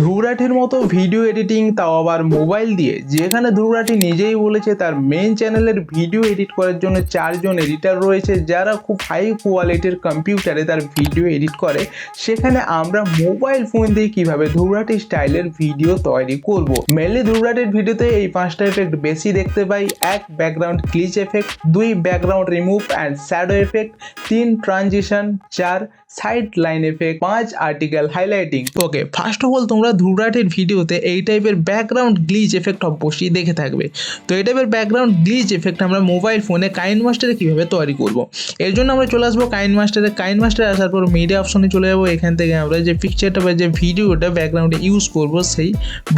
ধ্রুব রাঠির মতো video editing, তাও আবার মোবাইল দিয়ে, যেখানে ধ্রুব রাঠি নিজেই বলেছে তার মেন চ্যানেলের ভিডিও এডিট করার জন্য 4জন এডিটার রয়েছে যারা খুব হাই কোয়ালিটির কম্পিউটারে তার ভিডিও এডিট করে। সেখানে আমরা মোবাইল ফোন দিয়ে কিভাবে ধ্রুব রাঠি স্টাইলের ভিডিও তৈরি করব। মেনলি ধ্রুব রাঠির ভিডিওতে এই 5টা এফেক্ট বেশি দেখতে পাই। 1 background glitch effect, 2 background remove and shadow effect, 3 transition, 4 side line effect, 5 article highlighting. Okay, first of all তোমরা ধ্রুব রাঠির ভিডিওতে এই টাইপের ব্যাকগ্রাউন্ড গ্লিচ এফেক্ট অবশ্যই দেখে থাকবে। তো এই টাইপের ব্যাকগ্রাউন্ড গ্লিচ এফেক্ট আমরা মোবাইল ফোনে কাইনমাস্টারে কীভাবে তৈরি করব, এর জন্য আমরা চলে আসবো কাইনমাস্টারে আসার পর মিডিয়া অপশনে চলে যাবো। এখান থেকে আমরা যে পিকচারটা বা যে ভিডিওটা ব্যাকগ্রাউন্ডে ইউজ করব সেই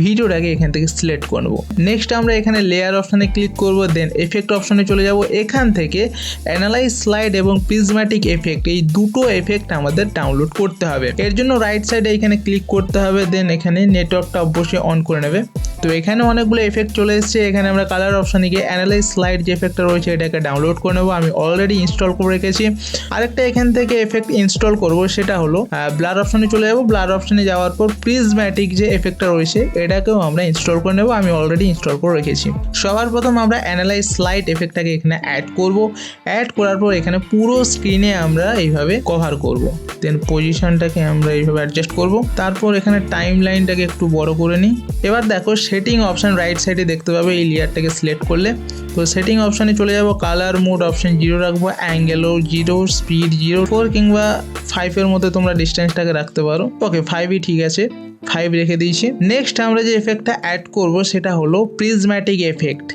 ভিডিওটাকে এখান থেকে সিলেক্ট করব। নেক্সট আমরা এখানে লেয়ার অপশনে ক্লিক করব, দেন এফেক্ট অপশনে চলে যাব। এখান থেকে অ্যানালাইজ স্লাইড এবং প্রিজম্যাটিক এফেক্ট, এই দুটো এফেক্ট আমাদের ডাউনলোড করতে হবে। এর জন্য রাইট সাইডে এখানে ক্লিক করতে হবে, দেন এখানে নেটওয়ার্কটা অবশ্যই অন করে নেবে। তো এখানে অনেকগুলো এফেক্ট চলে এসেছে। এখানে আমরা কালার অপশনে গিয়ে অ্যানালাইজ স্লাইড যে এফেক্টটা রয়েছে এটাকে ডাউনলোড করে নেবো। আমি অলরেডি ইনস্টল করে রেখেছি। আরেকটা এখান থেকে এফেক্ট ইনস্টল করব, সেটা হলো ব্লার অপশনে চলে যাব। ব্লার অপশনে যাওয়ার পর প্রিজম্যাটিক যে এফেক্টটা রয়েছে এটাকেও আমরা ইনস্টল করে নেব। আমি অলরেডি ইনস্টল করে রেখেছি। সবার প্রথম আমরা অ্যানালাইজ স্লাইড এফেক্টটাকে এখানে অ্যাড করব। অ্যাড করার পর এখানে পুরো স্ক্রিনে আমরা এইভাবে কভার করব। দেন পজিশনটাকে আমরা এইভাবে অ্যাডজাস্ট করব। তারপর এখানে টাইম লাইনটাকে একটু বড় করে নিই। এবার দেখো সেটিং অপশন রাইট সাইডে দেখতে পাবে এই লেয়ারটাকে সিলেক্ট করলে। তো সেটিং অপশনে চলে যাব, কালার মোড অপশন 0 রাখবো, অ্যাঙ্গেলও 0, স্পিড 0, 4 কিংবা 5-এর মধ্যে তোমরা ডিস্টেন্সটাকে রাখতে পারো। ওকে, 5ই ঠিক আছে, 5 রেখে দিয়েছি। নেক্সট আমরা যে এফেক্টটা অ্যাড করব সেটা হলো প্রিজম্যাটিক এফেক্ট।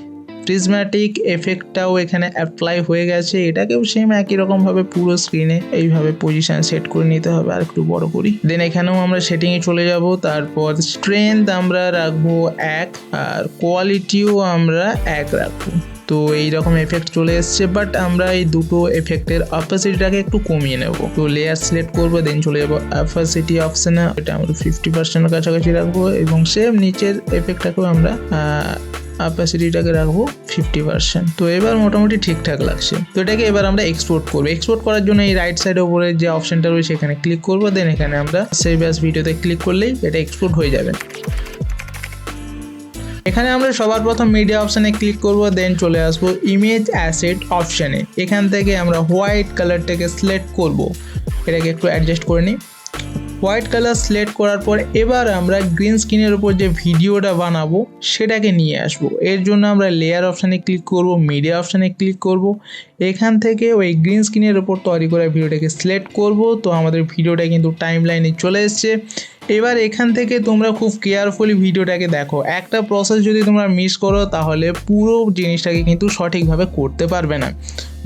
প্রিজম্যাটিক এফেক্টটাও এখানে অ্যাপ্লাই হয়ে গেছে। এটাকেও সেম একই রকমভাবে পুরো স্ক্রিনে এইভাবে পজিশন সেট করে নিতে হবে। আর একটু বড় করি। দেন এখানেও আমরা সেটিংয়ে চলে যাব। তারপর স্ট্রেংথ আমরা রাখবো 1 আর কোয়ালিটিও আমরা 1 রাখবো। তো এইরকম এফেক্ট চলে এসছে, বাট আমরা এই দুটো এফেক্টের অপাসিটিটাকে একটু কমিয়ে নেব। তো লেয়ার সিলেক্ট করবো, দেন চলে যাবো অপাসিটি অপশনে। এটা আমরা 50% কাছাকাছি রাখবো এবং সেম নিচের এফেক্টটাকেও আমরা অপাসিটিটাকে রাখবো 50%। তো এবার মোটামুটি ঠিকঠাক লাগছে। তো এটাকে এবার আমরা এক্সপোর্ট করবো। এক্সপোর্ট করার জন্য এই রাইট সাইডের উপরে যে অপশনটা রয়েছে এখানে ক্লিক করবো। দেন এখানে আমরা সেভ অ্যাজ ভিডিওতে ক্লিক করলেই এটা এক্সপোর্ট হয়ে যাবে। এখানে আমরা সবার প্রথম মিডিয়া অপশানে ক্লিক করব, দেন চলে আসবো ইমেজ অ্যাসেট অপশানে। এখান থেকে আমরা হোয়াইট কালারটাকে সিলেক্ট করব। এটাকে একটু অ্যাডজাস্ট করে নিই। হোয়াইট কালার সিলেক্ট করার পর এবার আমরা গ্রিন স্ক্রিনের উপর যে ভিডিওটা বানাবো সেটাকে নিয়ে আসবো। এর জন্য আমরা লেয়ার অপশানে ক্লিক করব, মিডিয়া অপশানে ক্লিক করব। এখান থেকে ওই গ্রিন স্ক্রিনের উপর তৈরি করা ভিডিওটাকে সিলেক্ট করব। তো আমাদের ভিডিওটা কিন্তু টাইম লাইনে চলে এসছে। এবার এখান থেকে তোমরা খুব কেয়ারফুলি ভিডিওটাকে দেখো। একটা প্রসেস যদি তোমরা মিস করো তাহলে পুরো জিনিসটাকে কিন্তু সঠিকভাবে করতে পারবে না।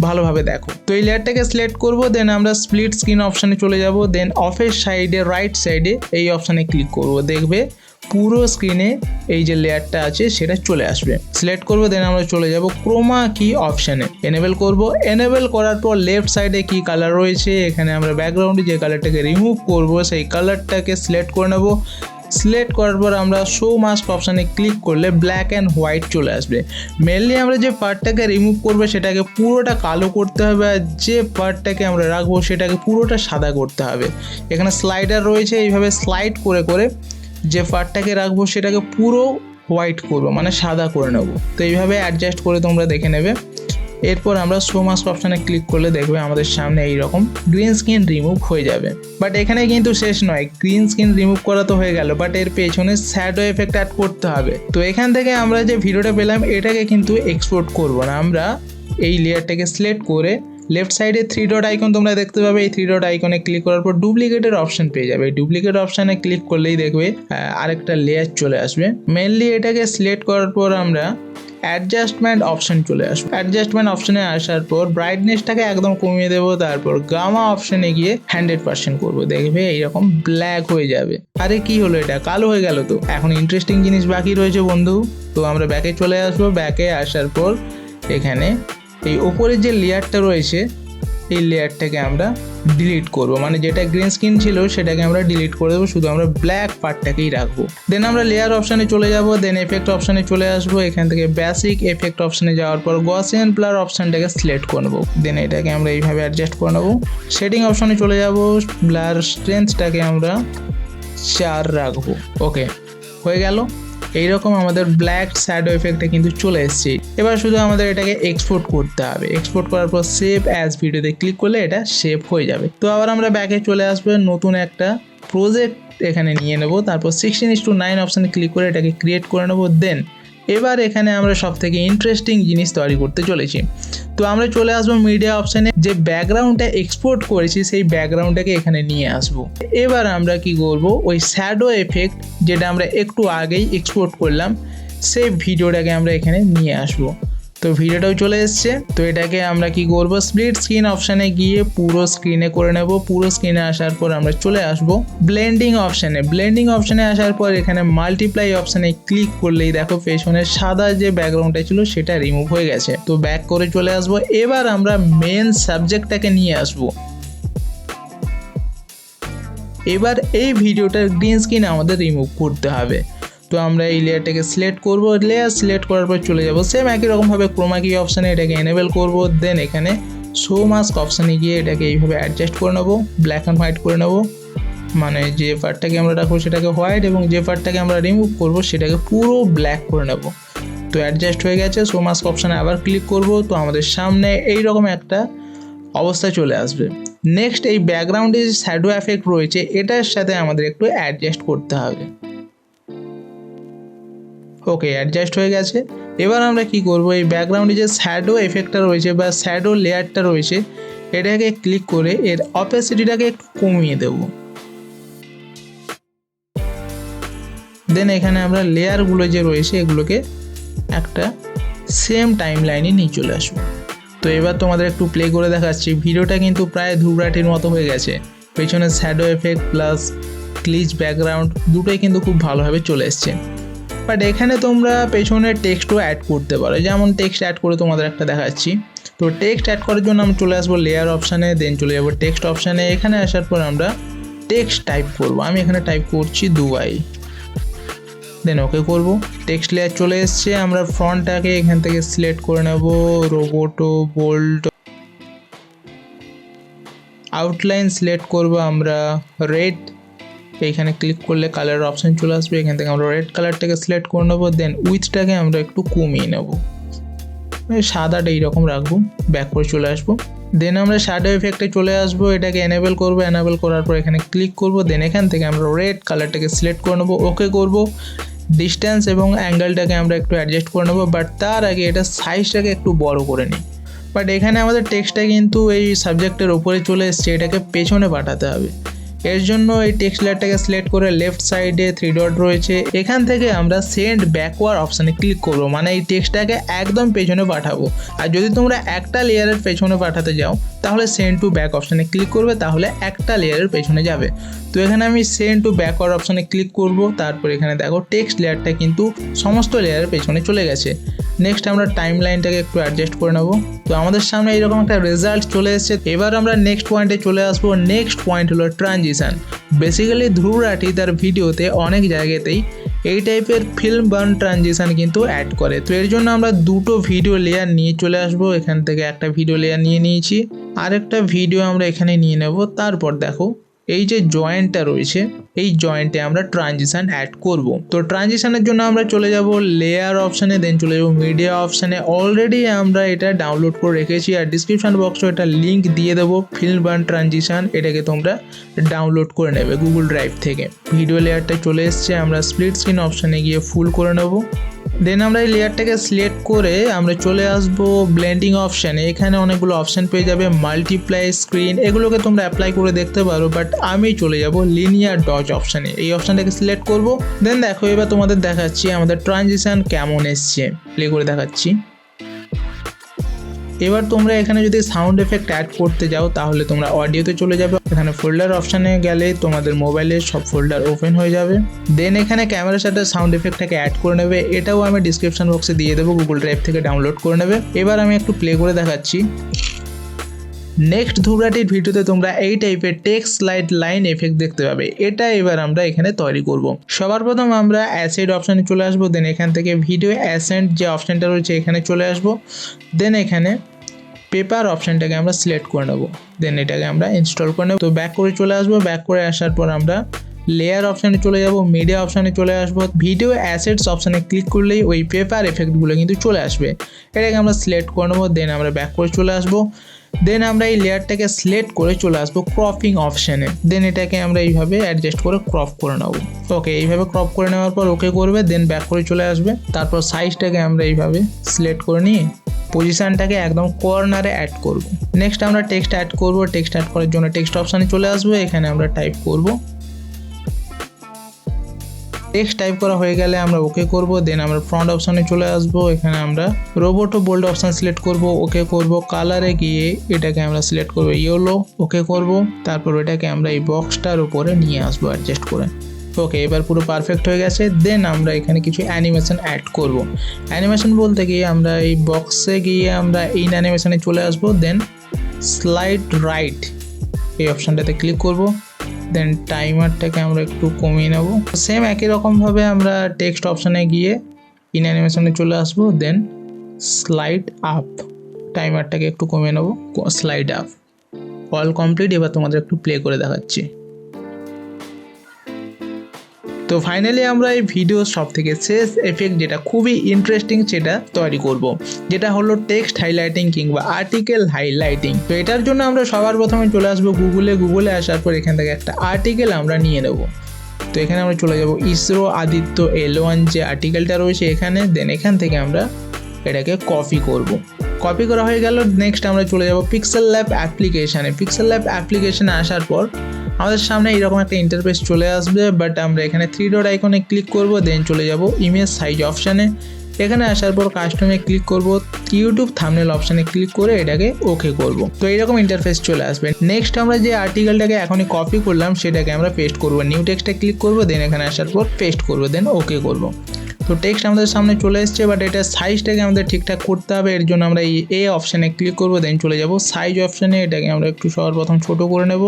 ভালোভাবে দেখো। তো এই লেয়ারটাকে সিলেক্ট করব, দেন আমরা স্প্লিট স্ক্রিন অপশানে চলে যাব। দেন অফের সাইডে রাইট সাইডে এই অপশানে ক্লিক করব। দেখবে পুরো স্ক্রিনে এই যে লেয়ারটা আছে সেটা চলে আসবে। সিলেক্ট করব, দেন আমরা চলে যাব ক্রোমা কি অপশানে, এনেবল করব। এনেবল করার পর লেফট সাইডে কি কালার রয়েছে এখানে আমরা ব্যাকগ্রাউন্ডে যে কালারটাকে রিমুভ করব সেই কালারটাকে সিলেক্ট করে নেব। সিলেক্ট করার পর আমরা শো মাস্ক অপশানে ক্লিক করলে ব্ল্যাক অ্যান্ড হোয়াইট চলে আসবে। মেনলি আমরা যে পার্টটাকে রিমুভ করবো সেটাকে পুরোটা কালো করতে হবে, আর যে পার্টটাকে আমরা রাখবো সেটাকে পুরোটা সাদা করতে হবে। এখানে স্লাইডার রয়েছে, এইভাবে স্লাইড করে করে যে পার্টটাকে রাখবো সেটাকে পুরো হোয়াইট করবো, মানে সাদা করে নেব। তো এইভাবে অ্যাডজাস্ট করে তোমরা দেখে নেবে। এরপর আমরা শো মাস্ক অপশানে ক্লিক করলে দেখবে আমাদের সামনে এইরকম গ্রিন স্ক্রিন রিমুভ হয়ে যাবে। বাট এখানে কিন্তু শেষ নয়, গ্রিন স্ক্রিন রিমুভ করা তো হয়ে গেল, বাট এর পেছনে শ্যাডো এফেক্ট অ্যাড করতে হবে। তো এখান থেকে আমরা যে ভিডিওটা পেলাম এটাকে কিন্তু এক্সপোর্ট করব না, আমরা এই লেয়ারটাকে সিলেক্ট করে লেফট সাইডে 3 ডট আইকন তোমরা দেখতে পাবে। এই 3 ডট আইকনে ক্লিক করার পর ডুপ্লিকেটের অপশন পেয়ে যাবে। ডুপ্লিকেট অপশানে ক্লিক করলেই দেখবে আরেকটা লেয়ার চলে আসবে। মেনলি এটাকে সিলেক্ট করার পর আমরা অ্যাডজাস্টমেন্ট অপশন চলে আসবে। অ্যাডজাস্টমেন্ট অপশনে আসার পর ব্রাইটনেসটাকে একদম কমিয়ে দেবো। তারপর গামা অপশনে গিয়ে 100% করবো। দেখবে এইরকম ব্ল্যাক হয়ে যাবে। আরে কি হলো, এটা কালো হয়ে গেল। তো এখন ইন্টারেস্টিং জিনিস বাকি রয়েছে বন্ধু। তো আমরা ব্যাকে চলে আসবো। ব্যাকে আসার পর এখানে এই ওপরের যে লেয়ারটা রয়েছে এই লেয়ারটাকে আমরা ডিলিট করব, মানে যেটা গ্রিন স্ক্রিন ছিল সেটাকে আমরা ডিলিট করে দেবো, শুধু আমরা ব্ল্যাক পার্টটাকেই রাখবো। দেন আমরা লেয়ার অপশানে চলে যাব, দেন এফেক্ট অপশানে চলে আসবো। এখান থেকে বেসিক এফেক্ট অপশানে যাওয়ার পর গসিয়ান ব্লার অপশানটাকে সিলেক্ট করে নেবো। দেন এটাকে আমরা এইভাবে অ্যাডজাস্ট করে নেবো। সেটিং অপশানে চলে যাব, ব্লার স্ট্রেংথটাকে আমরা 4 রাখবো। ওকে, হয়ে গেল। এইরকম আমাদের ব্ল্যাক শ্যাডো এফেক্টটা কিন্তু চলে এসেছে। এবার শুধু আমাদের এটাকে এক্সপোর্ট করতে হবে। এক্সপোর্ট করার পর সেভ অ্যাজ ভিডিওতে ক্লিক করলে এটা সেভ হয়ে যাবে। তো আবার আমরা ব্যাকে চলে আসবো, নতুন একটা প্রজেক্ট এখানে নিয়ে নেব, তারপর 16:9 অপশানে ক্লিক করে এটাকে ক্রিয়েট করে নেবো। দেন এবার এখানে আমরা সব থেকে ইন্টারেস্টিং জিনিস তৈরি করতে চলেছি। তো আমরা চলে আসবো মিডিয়া অপশানে, যে ব্যাকগ্রাউন্ডটা এক্সপোর্ট করেছি সেই ব্যাকগ্রাউন্ডটাকে এখানে নিয়ে আসবো। এবার আমরা কি করব, ওই শ্যাডো এফেক্ট যেটা আমরা একটু আগেই এক্সপোর্ট করলাম সেই ভিডিওটাকে আমরা এখানে নিয়ে আসবো। তো ভিডিওটাও চলে এসছে। তো এটাকে আমরা কি করব, স্প্লিট স্ক্রিন অপশানে গিয়ে পুরো স্ক্রিনে করে নেব। পুরো স্ক্রিনে আসার পর আমরা চলে আসব ব্লেন্ডিং অপশানে। ব্লেন্ডিং অপশানে আসার পর এখানে মাল্টিপ্লাই অপশানে ক্লিক করলেই দেখো পেছনের সাদা যে ব্যাকগ্রাউন্ডটা ছিল সেটা রিমুভ হয়ে গেছে। তো ব্যাক করে চলে আসব। এবার আমরা মেন সাবজেক্টটাকে নিয়ে আসব। এবার এই ভিডিওটার গ্রিন স্ক্রিন আমাদের রিমুভ করতে হবে। তো আমরা এই লেয়ারটাকে সিলেক্ট করব। লেয়ার সিলেক্ট করার পর চলে যাব সেম একই রকমভাবে ক্রোমা কি অপশানে এটাকে এনেবল করব। দেন এখানে শো মাস্ক অপশানে গিয়ে এটাকে এইভাবে অ্যাডজাস্ট করে নেব, ব্ল্যাক অ্যান্ড হোয়াইট করে নেব। মানে যে পার্টটাকে আমরা রাখবো সেটাকে হোয়াইট এবং যে পার্টটাকে আমরা রিমুভ করব সেটাকে পুরো ব্ল্যাক করে নেব। তো অ্যাডজাস্ট হয়ে গেছে। শো মাস্ক অপশানে আবার ক্লিক করব। তো আমাদের সামনে এইরকম একটা অবস্থা চলে আসবে। নেক্সট এই ব্যাকগ্রাউন্ডে যে শ্যাডো এফেক্ট রয়েছে এটার সাথে আমাদের একটু অ্যাডজাস্ট করতে হবে। ওকে, অ্যাডজাস্ট হয়ে গেছে। এবার আমরা কি করব, এই ব্যাকগ্রাউন্ডে যে শ্যাডো এফেক্টটা রয়েছে বা শ্যাডো লেয়ারটা রয়েছে এটাকে ক্লিক করে এর অপেসিটিটাকে একটু কমিয়ে দেব। দেন এখানে আমরা লেয়ারগুলো যে রয়েছে এগুলোকে একটা সেম টাইম লাইনে নিয়ে চলে আসবো। তো এবার তোমাদের একটু প্লে করে দেখাচ্ছি। ভিডিওটা কিন্তু প্রায় ধ্রুব রাঠির মতো হয়ে গেছে। পেছনে shadow effect plus glitch background দুটোই কিন্তু খুব ভালোভাবে চলে এসছে। বাট এখানে তোমরা পেছনে টেক্সটও অ্যাড করতে পারো। যেমন টেক্সট অ্যাড করে তোমাদের একটা দেখাচ্ছি। তো টেক্সট অ্যাড করার জন্য আমি চলে আসবো লেয়ার অপশানে, দেন চলে যাবো টেক্সট অপশানে। এখানে আসার পর আমরা টেক্সট টাইপ করব। আমি এখানে টাইপ করছি দুবাই, দেন ওকে করব। টেক্সট লেয়ার চলে এসছে। আমরা ফন্টটাকে এখান থেকে সিলেক্ট করে নেব, রোবোটো বোল্ড। আউটলাইন সিলেক্ট করব আমরা রেড। এইখানে ক্লিক করলে কালার অপশান চলে আসবে। এখান থেকে আমরা রেড কালারটাকে সিলেক্ট করে নেবো। দেন উইথটাকে আমরা একটু কমিয়ে নেব, সাদাটা এইরকম রাখবো। ব্যাক করে চলে আসবো। দেন আমরা শ্যাডো এফেক্টে চলে আসবো, এটাকে এনেবল করবো। এনেবল করার পর এখানে ক্লিক করবো। দেন এখান থেকে আমরা রেড কালারটাকে সিলেক্ট করে নেবো, ওকে করব। ডিস্টেন্স এবং অ্যাঙ্গেলটাকে আমরা একটু অ্যাডজাস্ট করে নেবো, বাট তার আগে এটা সাইজটাকে একটু বড় করে নিই। বাট এখানে আমাদের টেক্সটটা কিন্তু এই সাবজেক্টের ওপরে চলে এসছে, এটাকে পেছনে পাঠাতে হবে। এর জন্য এই টেক্সট লেয়ারটাকে সিলেক্ট করে লেফট সাইডে 3 ডট রয়েছে, এখান থেকে আমরা সেন্ড ব্যাকওয়ার্ড অপশানে ক্লিক করব। মানে এই টেক্সটটাকে একদম পেছনে পাঠাবো। আর যদি তোমরা একটা লেয়ারের পেছনে পাঠাতে যাও তাহলে সেন্ড টু ব্যাক অপশানে ক্লিক করবে, তাহলে একটা লেয়ারের পেছনে যাবে। তো এখানে আমি সেন্ড টু ব্যাকওয়ার্ড অপশানে ক্লিক করব। তারপর এখানে দেখো টেক্সট লেয়ারটা কিন্তু সমস্ত লেয়ারের পেছনে চলে গেছে। নেক্সট আমরা টাইম লাইনটাকে একটু অ্যাডজাস্ট করে নেব। তো আমাদের সামনে এইরকম একটা রেজাল্ট চলে এসেছে। এবার আমরা নেক্সট পয়েন্টে চলে আসবো। নেক্সট পয়েন্ট হলো ট্রানজিশন। বেসিক্যালি ধ্রুব রাঠী তার ভিডিওতে অনেক জায়গাতেই এই টাইপের ফিল্ম বার্ন ট্রানজিশন কিন্তু অ্যাড করে। তো এর জন্য আমরা দুটো ভিডিও লেয়ার নিয়ে চলে আসবো। এখান থেকে একটা ভিডিও লেয়ার নিয়ে নিয়েছি, আরেকটা ভিডিও আমরা এখানে নিয়ে নেব। তারপর দেখো এই যে জয়েন্টটা রয়েছে এই জয়েন্টে আমরা ট্রানজিশন অ্যাড করব। তো ট্রানজিশনের জন্য আমরা চলে যাব লেয়ার অপশানে, দেন চলে যাব মিডিয়া অপশানে। অলরেডি আমরা এটা ডাউনলোড করে রেখেছি আর ডিসক্রিপশন বক্সে এটা লিঙ্ক দিয়ে দেবো। ফিল্ম বার্ন ট্রানজিশন, এটাকে তোমরা ডাউনলোড করে নেবে গুগল ড্রাইভ থেকে। ভিডিও লেয়ারটা চলে এসছে, আমরা স্প্লিট স্ক্রিন অপশানে গিয়ে ফুল করে নেব। দেন আমরা এই লেয়ারটাকে সিলেক্ট করে আমরা চলে আসবো ব্লেন্ডিং অপশানে। এখানে অনেকগুলো অপশান পেয়ে যাবে, মাল্টিপ্লাই স্ক্রিন, এগুলোকে তোমরা অ্যাপ্লাই করে দেখতে পারো। বাট আমি চলে যাব লিনিয়ার ডজ অপশানে। এই অপশানটাকে সিলেক্ট করব। দেন দেখো এবার তোমাদের দেখাচ্ছি আমাদের ট্রানজিশন কেমন এসছে, প্লে করে দেখাচ্ছি। এবার তোমরা এখানে যদি সাউন্ড এফেক্ট অ্যাড করতে যাও তাহলে তোমরা অডিওতে চলে যাবে। এখানে ফোল্ডার অপশানে গেলে তোমাদের মোবাইলের সব ফোল্ডার ওপেন হয়ে যাবে। দেন এখানে ক্যামেরার সাথে সাউন্ড এফেক্টটাকে অ্যাড করে নেবে, এটাও আমি ডিসক্রিপশন বক্সে দিয়ে দেবো, গুগল ড্রাইভ থেকে ডাউনলোড করে নেবে। এবার আমি একটু প্লে করে দেখাচ্ছি। নেক্সট ধ্রুব রাঠির ভিডিওতে তোমরা এই টাইপের টেক্সট স্লাইড লাইন এফেক্ট দেখতে পাবে। এটা এবার আমরা এখানে তৈরি করব। সবার প্রথম আমরা অ্যাসেট অপশানে চলে আসবো। দেন এখান থেকে ভিডিও অ্যাসেন্ট যে অপশানটা রয়েছে এখানে চলে আসবো। দেন এখানে পেপার অপশানটাকে আমরা সিলেক্ট করে নেব। দেন এটাকে আমরা ইনস্টল করে নেব। তো ব্যাক করে চলে আসবো। ব্যাক করে আসার পর আমরা লেয়ার অপশানে চলে যাব, মিডিয়া অপশানে চলে আসবো, ভিডিও অ্যাসেটস অপশানে ক্লিক করলেই ওই পেপার এফেক্টগুলো কিন্তু চলে আসবে। এটাকে আমরা সিলেক্ট করে নেবো, দেন আমরা ব্যাক করে চলে আসবো। দেন আমরা এই লেয়ারটাকে সিলেক্ট করে চলে আসবো ক্রপিং অপশানে। দেন এটাকে আমরা এইভাবে অ্যাডজাস্ট করে ক্রপ করে নেবো। ওকে, এইভাবে ক্রপ করে নেওয়ার পর ওকে করবে, দেন ব্যাক করে চলে আসবে। তারপর সাইজটাকে আমরা এইভাবে সিলেক্ট করে নিয়ে পজিশনটাকে একদম কর্নারে অ্যাড করব। নেক্সট আমরা টেক্সট অ্যাড করব। টেক্সট অ্যাড করার জন্য টেক্সট অপশানে চলে আসবো, এখানে আমরা টাইপ করব। টেক্সট টাইপ করা হয়ে গেলে আমরা ওকে করব। দেন আমরা ফ্রন্ট অপশানে চলে আসবো, এখানে আমরা রোবোট ও বোল্ড অপশান সিলেক্ট করব, ওকে করব। কালারে গিয়ে এটাকে আমরা সিলেক্ট করব ইয়েলো, ওকে করব। তারপর এটাকে আমরা এই বক্সটার উপরে নিয়ে আসবো অ্যাডজাস্ট করে। ওকে, এবার পুরো পারফেক্ট হয়ে গেছে। দেন আমরা এখানে কিছু অ্যানিমেশন অ্যাড করব। অ্যানিমেশন বলতে গিয়ে আমরা এই বক্সে গিয়ে আমরা ইন অ্যানিমেশনে চলে আসবো। দেন স্লাইড রাইট এই অপশানটাতে ক্লিক করব। দেন টাইমারটাকে আমরা একটু কমিয়ে নেব। সেম একই রকমভাবে আমরা টেক্সট অপশানে গিয়ে ইন অ্যানিমেশনে চলে আসবো। দেন স্লাইড আপ, টাইমারটাকে একটু কমিয়ে নেব, স্লাইড আপ। All complete. এবার তোমাদের একটু প্লে করে দেখাচ্ছি। তো ফাইনালি আমরা এই ভিডিও সব থেকে শেষ এফেক্ট যেটা খুবই ইন্টারেস্টিং সেটা তৈরি করব, যেটা হলো টেক্সট হাইলাইটিং কিংবা আর্টিকেল হাইলাইটিং। তো এটার জন্য আমরা সবার প্রথমে চলে আসবো গুগলে আসার পর এখান থেকে একটা আর্টিকেল আমরা নিয়ে নেব। তো এখানে আমরা চলে যাব ইসরো আদিত্য L1 যে আর্টিকেলটা রয়েছে এখানে। দেন এখান থেকে আমরা এটাকে কপি করব। কপি করা হয়ে গেল। নেক্সট আমরা চলে যাব পিক্সেল ল্যাব অ্যাপ্লিকেশানে। পিক্সেল ল্যাব অ্যাপ্লিকেশানে আসার পর আমাদের সামনে এইরকম একটা ইন্টারফেস চলে আসবে, বাট আমরা এখানে 3 ডট আইকনে ক্লিক করব। দেন চলে যাব ইমেজ সাইজ অপশানে। এখানে আসার পর কাস্টমে ক্লিক করব, ইউটিউব থাম্বনেল অপশানে ক্লিক করে এটাকে ওকে করব। তো এইরকম ইন্টারফেস চলে আসবে। নেক্সট আমরা যে আর্টিকেলটাকে এখনই কপি করলাম সেটাকে আমরা পেস্ট করব। নিউ টেক্সটে ক্লিক করব, দেন এখানে আসার পর পেস্ট করব, দেন ওকে করব। তো টেক্সট আমাদের সামনে চলে এসছে, বাট এটা সাইজটাকে আমাদের ঠিকঠাক করতে হবে। এর জন্য আমরা এই অপশানে ক্লিক করব। দেন চলে যাব সাইজ অপশানে। এটাকে আমরা একটু সবার প্রথম ছোটো করে নেব।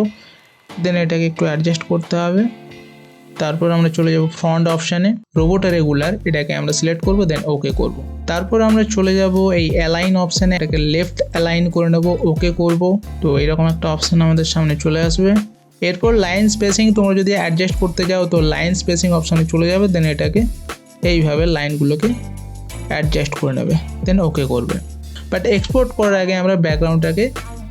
দেন এটাকে একটু অ্যাডজাস্ট করতে হবে। তারপর আমরা চলে যাব ফ্রন্ট অপশানে, রোবোট রেগুলার এটাকে আমরা সিলেক্ট করব, দেন ওকে করব। তারপর আমরা চলে যাব এই অ্যালাইন অপশানে, এটাকে লেফট অ্যালাইন করে নেব, ওকে করব। তো এরকম একটা অপশান আমাদের সামনে চলে আসবে। এরপর লাইন স্পেসিং তোমরা যদি অ্যাডজাস্ট করতে যাও তো লাইন স্পেসিং অপশানে চলে যাবে। দেন এটাকে এইভাবে লাইনগুলোকে অ্যাডজাস্ট করে নেবে, দেন ওকে করবে। বাট এক্সপোর্ট করার আগে আমরা ব্যাকগ্রাউন্ডটাকে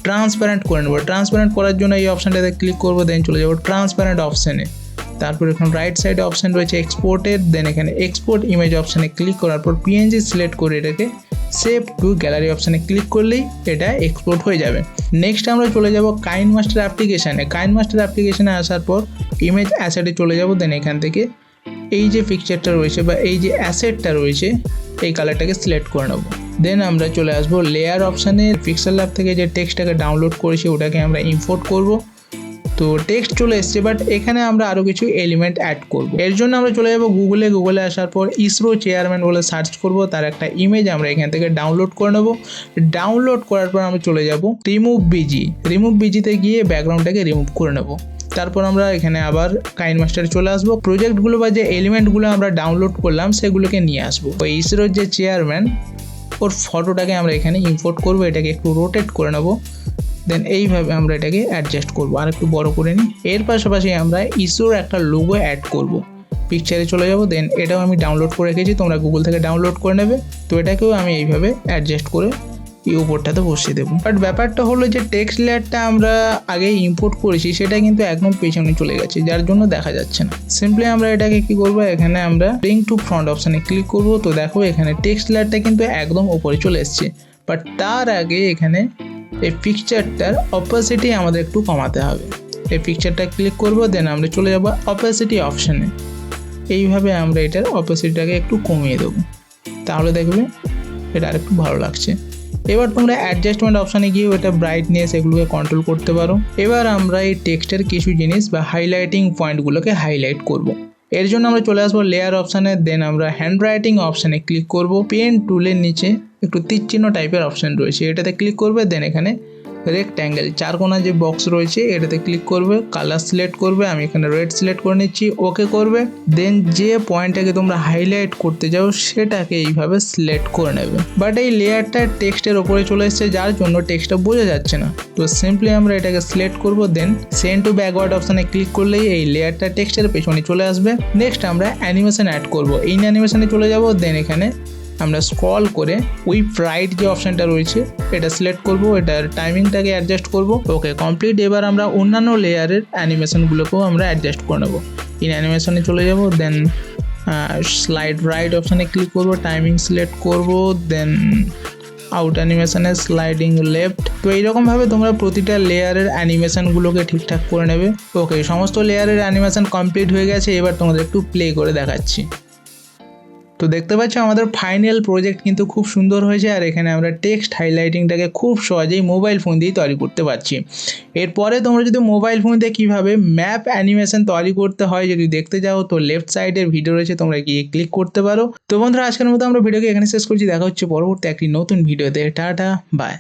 ট্রান্সপারেন্ট করে নেব। ট্রান্সপারেন্ট করার জন্য এই অপশানটাতে ক্লিক করব। দেন চলে যাব ট্রান্সপারেন্ট অপশানে। তারপর এখানে রাইট সাইডে অপশান রয়েছে এক্সপোর্টের। দেন এখানে এক্সপোর্ট ইমেজ অপশানে ক্লিক করার পর পিএনজি সিলেক্ট করে এটাকে সেভ টু গ্যালারি অপশানে ক্লিক করলেই এটা এক্সপোর্ট হয়ে যাবে। নেক্সট আমরা চলে যাব কাইনমাস্টার অ্যাপ্লিকেশানে। কাইনমাস্টার অ্যাপ্লিকেশানে আসার পর ইমেজ অ্যাসেটে চলে যাব। দেন এখান থেকে এই যে পিকচারটা রয়েছে বা এই যে অ্যাসেটটা রয়েছে এই কালারটাকে সিলেক্ট করে নেব। দেন আমরা চলে আসবো লেয়ার অপশানে। পিক্সেল ল্যাব থেকে যে টেক্সটটাকে ডাউনলোড করেছি ওটাকে আমরা ইম্পোর্ট করব। তো টেক্সট চলে এসছে, বাট এখানে আমরা আরও কিছু এলিমেন্ট অ্যাড করব। এর জন্য আমরা চলে যাব গুগলে আসার পর ইসরো চেয়ারম্যান বলে সার্চ করব। তার একটা ইমেজ আমরা এখান থেকে ডাউনলোড করে নেব। ডাউনলোড করার পর আমরা চলে যাব রিমুভ বিজিতে গিয়ে ব্যাকগ্রাউন্ডটাকে রিমুভ করে নেব। তারপর আমরা এখানে আবার কাইনমাস্টারে চলে আসবো। প্রজেক্টগুলো বা যে এলিমেন্টগুলো আমরা ডাউনলোড করলাম সেগুলোকে নিয়ে আসবো। ওই ইসরোর যে চেয়ারম্যান ওর ফটোটাকে আমরা এখানে ইম্পোর্ট করব। এটাকে একটু রোটেট করে নেব। দেন এইভাবে আমরা এটাকে অ্যাডজাস্ট করব, আর একটু বড় করে নিই। এর পাশাপাশি আমরা ইসরোর একটা লোগো অ্যাড করব। পিকচারে চলে যাব। দেন এটাও আমি ডাউনলোড করে রেখেছি, তোমরা গুগল থেকে ডাউনলোড করে নেবে। তো এটাকেও আমি এইভাবে অ্যাডজাস্ট করে এই উপরটাতে বসিয়ে দেবো। বাট ব্যাপারটা হলো যে টেক্সট লেয়ারটা আমরা আগে ইম্পোর্ট করেছি সেটা কিন্তু একদম পেছনে চলে গেছে, যার জন্য দেখা যাচ্ছে না। সিম্পলি আমরা এটাকে কি করব, এখানে আমরা ব্রিং টু ফ্রন্ট অপশানে ক্লিক করব। তো দেখো এখানে টেক্সট লেয়ারটা কিন্তু একদম উপরে চলে এসছে, বাট তার আগে এখানে এই পিকচারটার অপাসিটি আমাদের একটু কমাতে হবে। এই পিকচারটা ক্লিক করব। দেন আমরা চলে যাব অপাসিটি অপশানে। এইভাবে আমরা এটার অপাসিটিটাকে একটু কমিয়ে দেবো, তাহলে দেখবে এটা আর একটু ভালো লাগছে। এবার তোমরা অ্যাডজাস্টমেন্ট অপশানে গিয়ে ওটা ব্রাইটনেস এগুলোকে কন্ট্রোল করতে পারো। এবার আমরা এই টেক্সটের কিছু জিনিস বা হাইলাইটিং পয়েন্টগুলোকে হাইলাইট করব। এর জন্য আমরা চলে আসবো লেয়ার অপশানে। দেন আমরা হ্যান্ড রাইটিং অপশানে ক্লিক করব। পেন টুলের নিচে একটু তীর চিহ্ন টাইপের অপশান রয়েছে, এটাতে ক্লিক করবে। দেন এখানে রেক্ট্যাঙ্গেল 4 কোণা যে বক্স রয়েছে এটাতে ক্লিক করবে, কালার সিলেক্ট করবে, আমি এখানে রেড সিলেক্ট করে নিচ্ছি, ওকে করবে। দেন যে পয়েন্টটাকে তোমরা হাইলাইট করতে যাও সেটাকে এইভাবে সিলেক্ট করে নেবে। বাট এই লেয়ারটা টেক্সটের ওপরে চলে এসেছে যার জন্য টেক্সটটা বোঝা যাচ্ছে না। তো সিম্পলি আমরা এটাকে সিলেক্ট করব, দেন সেন্ড টু ব্যাকওয়ার্ড অপশানে ক্লিক করলেই এই লেয়ারটা টেক্সটের পেছনে চলে আসবে। নেক্সট আমরা অ্যানিমেশন অ্যাড করব, এই অ্যানিমেশনে চলে যাব। দেন এখানে আমরা স্ক্রল করে উইপ রাইট যে অপশানটা রয়েছে এটা সিলেক্ট করব, এটার টাইমিংটাকে অ্যাডজাস্ট করব। ওকে কমপ্লিট। এবার আমরা অন্যান্য লেয়ারের অ্যানিমেশনগুলোকেও আমরা অ্যাডজাস্ট করে নেব। ইন অ্যানিমেশনে চলে যাব, দেন স্লাইড রাইট অপশানে ক্লিক করব, টাইমিং সিলেক্ট করব, দেন আউট অ্যানিমেশনে স্লাইডিং লেফট। তো এইরকমভাবে তোমরা প্রতিটা লেয়ারের অ্যানিমেশনগুলোকে ঠিকঠাক করে নেবে। ওকে, সমস্ত লেয়ারের অ্যানিমেশন কমপ্লিট হয়ে গেছে। এবার তোমাদের একটু প্লে করে দেখাচ্ছি। তো দেখতে পাচ্ছ আমাদের ফাইনাল প্রজেক্ট কিন্তু খুব সুন্দর হয়েছে, আর এখানে আমরা টেক্সট হাইলাইটিংটাকে খুব সহজেই মোবাইল ফোন দিয়েই তৈরি করতে পারছি। এরপরে তোমরা যদি মোবাইল ফোন দিয়ে কীভাবে ম্যাপ অ্যানিমেশন তৈরি করতে হয় যদি দেখতে যাও, তো লেফট সাইডের ভিডিও রয়েছে, তোমরা গিয়ে ক্লিক করতে পারো। তো বন্ধুরা, আজকের মতো আমরা ভিডিওকে এখানে শেষ করছি। দেখা হচ্ছে পরবর্তী একটি নতুন ভিডিওতে। Tata, by.